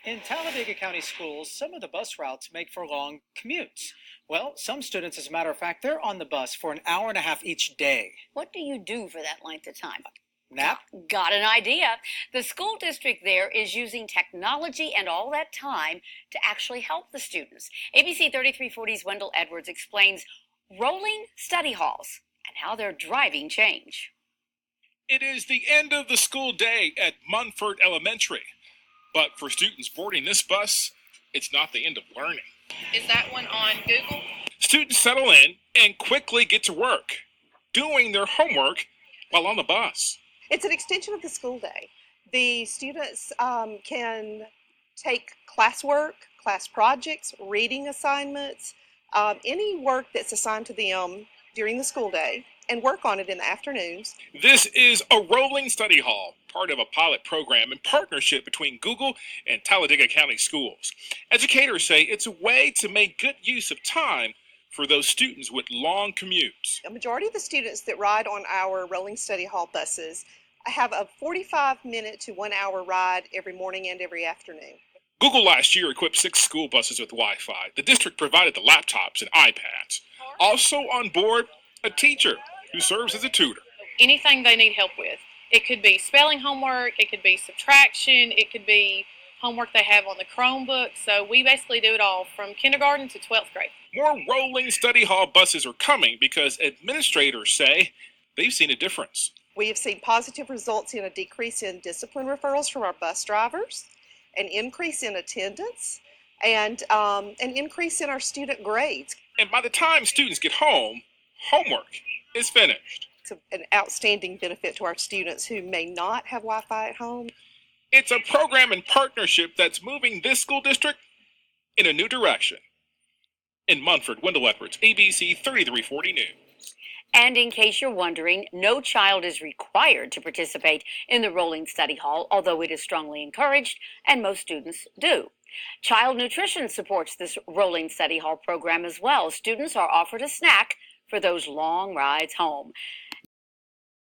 In Talladega County schools, some of the bus routes make for long commutes. Well, some students, as a matter of fact, they're on the bus for an hour and a half each day. What do you do for that length of time? Nap? Got an idea. The school district there is using technology and all that time to actually help the students. ABC 3340's Wendell Edwards explains rolling study halls and how they're driving change. It is the end of the school day at Munford Elementary. But for students boarding this bus, it's not the end of learning. Is that one on Google? Students settle in and quickly get to work, doing their homework while on the bus. It's an extension of the school day. The students can take classwork, class projects, reading assignments, any work that's assigned to them during the school day, and work on it in the afternoons. This is a rolling study hall, part of a pilot program in partnership between Google and Talladega County Schools. Educators say it's a way to make good use of time for those students with long commutes. A majority of the students that ride on our rolling study hall buses have a 45-minute to 1 hour ride every morning and every afternoon. Google last year equipped 6 school buses with Wi-Fi. The district provided the laptops and iPads. Also on board, a teacher who serves as a tutor. Anything they need help with. It could be spelling homework, it could be subtraction, it could be homework they have on the Chromebook. So we basically do it all from kindergarten to 12th grade. More rolling study hall buses are coming because administrators say they've seen a difference. We have seen positive results in a decrease in discipline referrals from our bus drivers, an increase in attendance, and an increase in our student grades. And by the time students get home, homework is finished. It's an outstanding benefit to our students who may not have Wi-Fi at home. It's a program in partnership that's moving this school district in a new direction. In Munford, Wendell Edwards, ABC 3340 News. And in case you're wondering, no child is required to participate in the rolling study hall, although it is strongly encouraged, and most students do. Child Nutrition supports this rolling study hall program as well. Students are offered a snack for those long rides home.